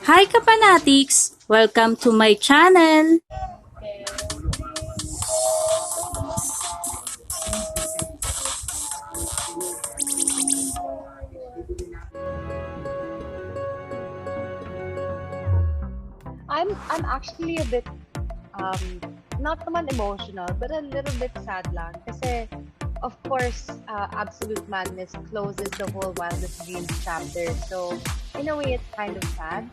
Hi Kapanatics! Welcome to my channel! I'm actually a bit um not naman emotional but a little bit sad lang kasi of course Absolute Madness closes the whole Wildest Dreams chapter, so in a way it's kind of sad,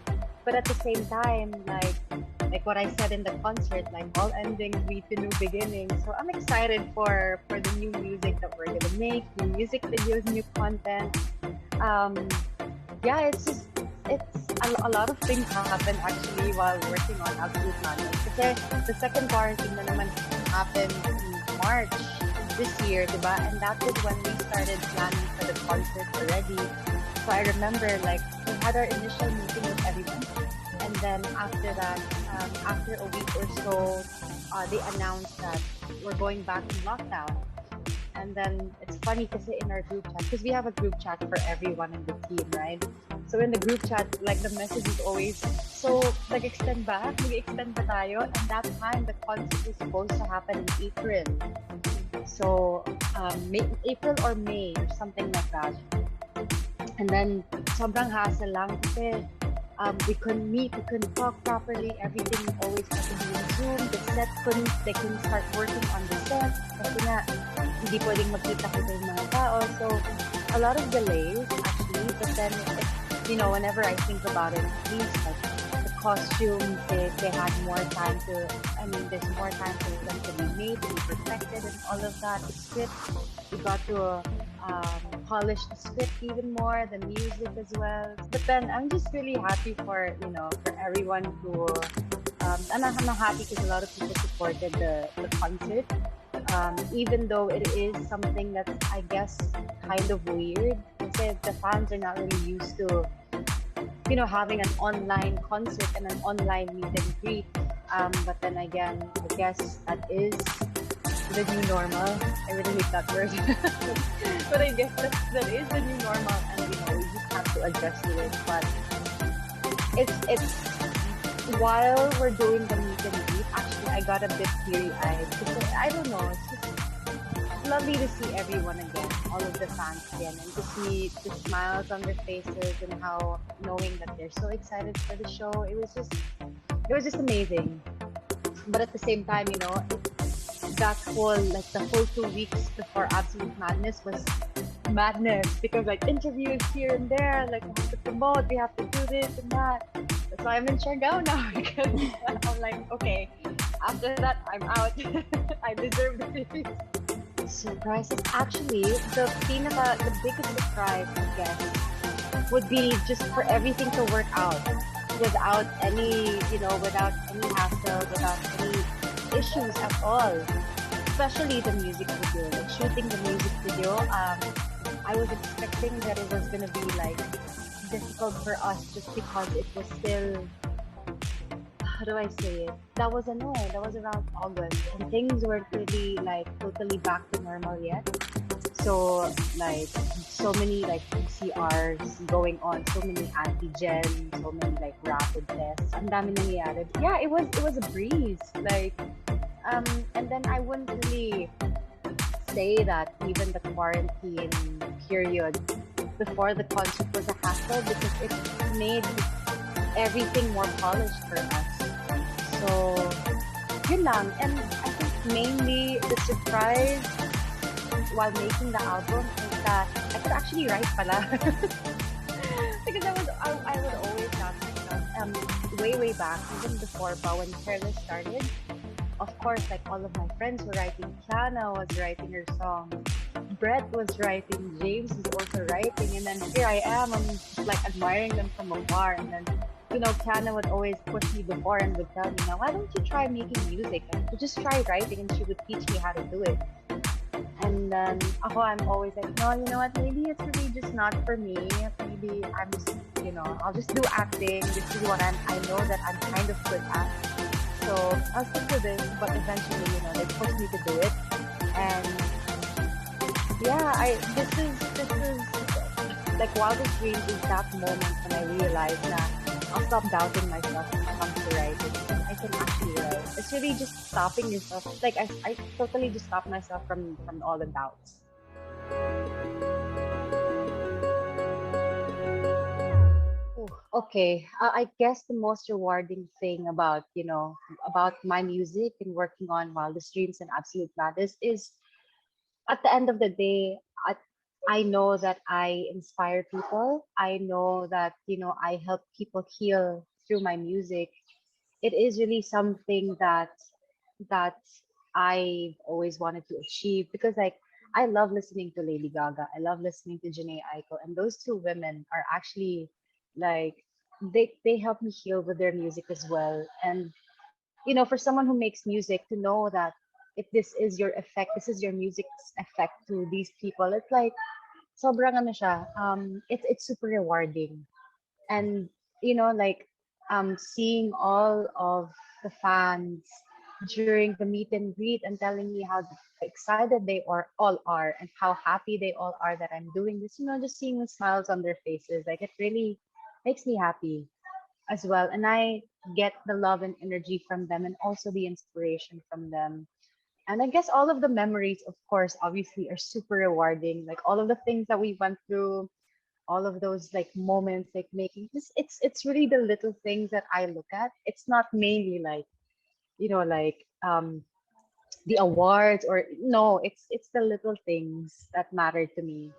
but at the same time, like what I said in the concert, like all endings lead to new beginnings. So I'm excited for the new music that we're gonna make, new music videos, new content. um yeah, it's a lot of things happen actually while working on Absolute Madness. Kasi the second quarantine na naman happened in March this year, diba? And that was when we started planning for the concert already. So I remember like we had our initial meeting with everyone, and then after that, after a week or so, they announced that we're going back in lockdown. And then it's funny because in our group chat, because we have a group chat for everyone in the team, right? So in the group chat, like the message is always, so nag-extend ba? Nag-extend ba tayo? And that time, the concert was supposed to happen in April. So April or May or something like that. And then sobrang hassle lang kasi we couldn't meet, we couldn't talk properly. Everything always had to be in Zoom. The set they couldn't start working on the set kasi nga hindi pwedeng magkita-kita yung mga tao. So a lot of delays actually, but then whenever I think about it, at least like the costumes, they had more time to, there's more time for them to be made, to be perfected and all of that. The script, we got to polish the script even more, the music as well. But then I'm just really happy for everyone who, I'm happy because a lot of people supported the concert. Even though it is something that's, I guess, kind of weird because the fans are not really used to having an online concert and an online meet and greet. But then again, I guess that is the new normal. I really hate that word. But I guess that is the new normal, and we just have to adjust to it. But it's while we're doing the meet and greet, actually I got a bit teary-eyed because I don't know, it's just lovely to see everyone again, all of the fans again, and to see the smiles on their faces and how knowing that they're so excited for the show. It was just amazing. But at the same time, that whole the whole 2 weeks before Absolute Madness was madness because like interviews here and there, like we have to promote, we have to do this and that. That's why I'm in Siargao now because I'm like, okay, after that I'm out. I deserve this. Surprises. Actually, the biggest surprise, I guess, would be just for everything to work out without any hassle, without any issues at all. Especially the music video, like shooting the music video. I was expecting that it was gonna be like difficult for us just because it was still, how do I say it? That was around August and things weren't really like totally back to normal yet. So like so many like PCRs going on, so many antigen, so many like rapid tests. Ang dami nangyayari. Yeah, it was a breeze. Like and then I wouldn't really say that even the quarantine period before the concert was a hassle because it made everything more polished for us. So, yun lang. And I think mainly the surprise while making the album is that I could actually write pala. Because I would always ask myself, way back, even before pa, when Careless started, of course, like all of my friends were writing. Kiana was writing her song. Brett was writing. James was also writing. And then here I am. I'm just like admiring them from afar. And then, Kiana would always push me before and would tell me, now, why don't you try making music? And you just try writing, and she would teach me how to do it. And then I'm always like, no, you know what? Maybe it's really just not for me. Maybe I'm just, I'll just do acting. This is what I know that I'm kind of good at. So I'll stick to this, but eventually, they pushed me to do it. And yeah, this is like Wildest Dreams is that moment when I realized that I'll stop doubting myself when it comes to writing because I can actually write. It's really just stopping yourself. Like I totally just stop myself from all the doubts. Ooh, okay. I guess the most rewarding thing about, about my music and working on Wildest Dreams and Absolute Madness is at the end of the day, I know that I inspire people. I know that, I help people heal through my music. It is really something that I've always wanted to achieve because like I love listening to Lady Gaga. I love listening to Janae Aiko, and those two women are actually like they help me heal with their music as well. And for someone who makes music to know that if this is your effect, this is your music's effect to these people, it's like sobrang ano siya, it's super rewarding. And like seeing all of the fans during the meet and greet and telling me how excited they all are and how happy they all are that I'm doing this, just seeing the smiles on their faces, like it really makes me happy as well. And I get the love and energy from them and also the inspiration from them. And I guess all of the memories, of course, obviously are super rewarding. Like all of the things that we went through, all of those like moments, like making this, it's really the little things that I look at. It's not mainly like, like the awards or no, it's the little things that matter to me.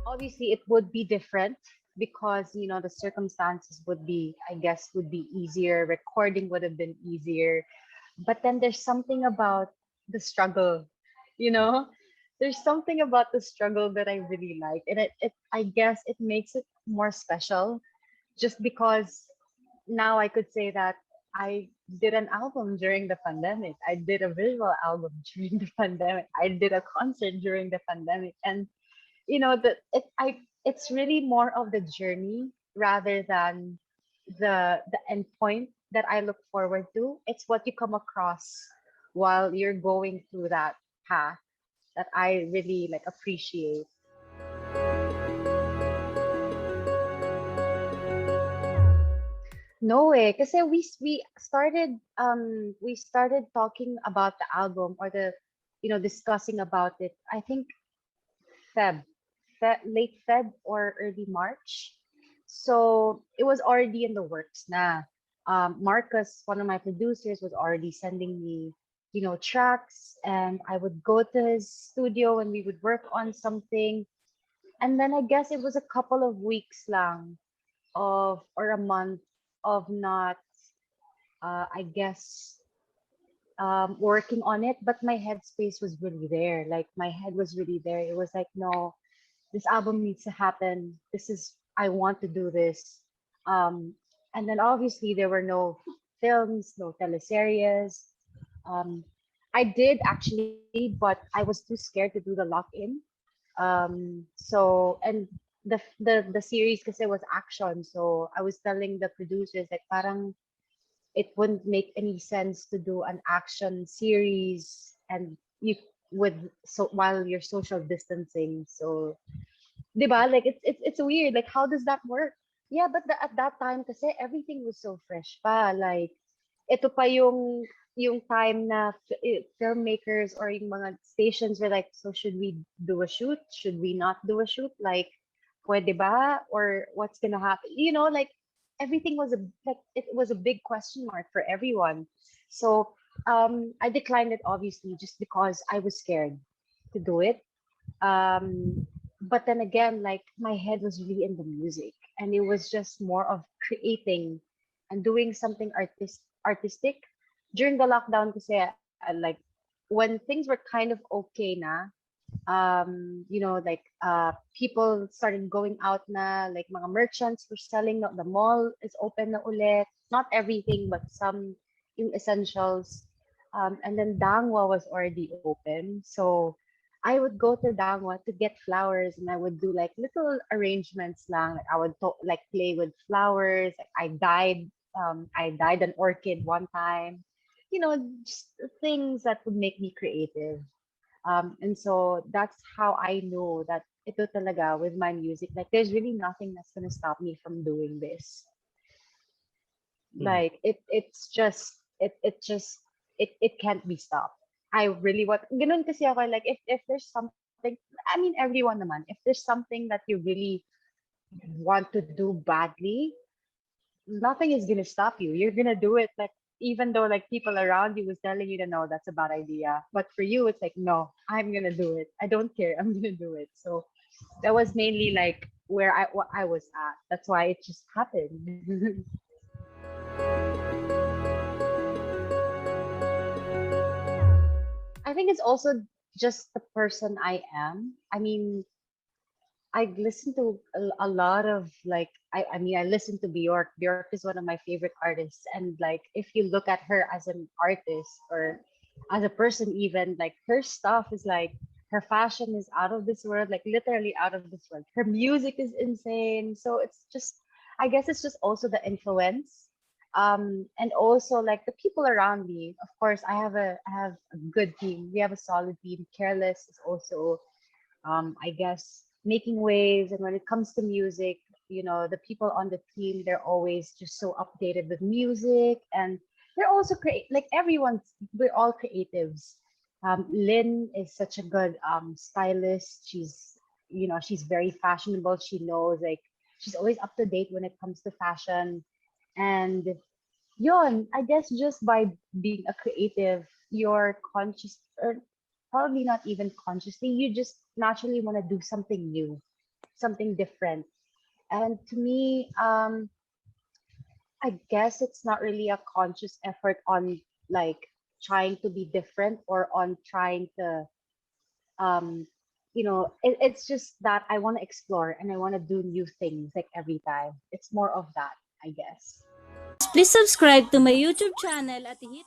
Obviously it would be different because the circumstances would be, I guess, would be easier, recording would have been easier, but then there's something about the struggle, you know there's something about the struggle that I really like, and it I guess it makes it more special just because now I could say that I did an album during the pandemic, I did a visual album during the pandemic, I did a concert during the pandemic. And that it's really more of the journey rather than the end point that I look forward to. It's what you come across while you're going through that path that I really like appreciate. No way, kasi we started talking about the album or the discussing about it. I think Feb, late Feb or early March. So it was already in the works na. Marcus, one of my producers, was already sending me, tracks, and I would go to his studio and we would work on something. And then I guess it was a couple of weeks lang of or a month of not, I guess, working on it, but my headspace was really there. Like my head was really there. It was like, no, this album needs to happen. This is I want to do this. Um, and then obviously there were no films, no teleseries. Um, I did actually, but I was too scared to do the lock-in. So and the series kasi was action, so I was telling the producers like parang it wouldn't make any sense to do an action series and you with so while you're social distancing. So 'di ba? Like it's weird. Like how does that work? Yeah, but at that time kasi everything was so fresh pa. Like ito pa yung time na filmmakers or yung mga stations were like, so should we do a shoot? Should we not do a shoot? Like pwede ba or what's gonna happen? Like everything was like it was a big question mark for everyone. So I declined it obviously just because I was scared to do it. But then again, like my head was really in the music, and it was just more of creating and doing something artistic during the lockdown. Kasi like when things were kind of okay na, like people started going out na, like mga merchants were selling, the mall is open na ulit, not everything but some yung essentials. And then Dangwa was already open, so I would go to Dangwa to get flowers, and I would do like little arrangements lang. Like I would like play with flowers. Like I dyed an orchid one time. Just things that would make me creative. And so that's how I know that ito talaga with my music. Like there's really nothing that's gonna stop me from doing this. Mhm. Like it can't be stopped. I really want ganun kasi ako like if there's something I mean everyone naman if there's something that you really want to do badly, nothing is gonna stop you. You're gonna do it like even though like people around you was telling you to no, that's a bad idea. But for you it's like no, I'm gonna do it. I don't care. I'm gonna do it. So that was mainly like where what I was at. That's why it just happened. I think it's also just the person I am. I mean, I listen to a lot of like I mean I listen to Bjork. Bjork is one of my favorite artists, and like if you look at her as an artist or as a person, even like her stuff is like her fashion is out of this world, like literally out of this world. Her music is insane. So it's just I guess it's just also the influence. And also like the people around me. Of course, I have a good team. We have a solid team. Careless is also I guess making waves. And when it comes to music, you know, the people on the team, they're always just so updated with music. And they're also create like everyone's, we're all creatives. Lynn is such a good stylist. You know, she's very fashionable. She knows like, she's always up to date when it comes to fashion. And yun, I guess just by being a creative, you're conscious, or probably not even consciously, you just naturally want to do something new, something different. And to me, I guess it's not really a conscious effort on like trying to be different or on trying to, um, it's just that I want to explore and I want to do new things like every time. It's more of that, I guess. Please subscribe to my YouTube channel at hit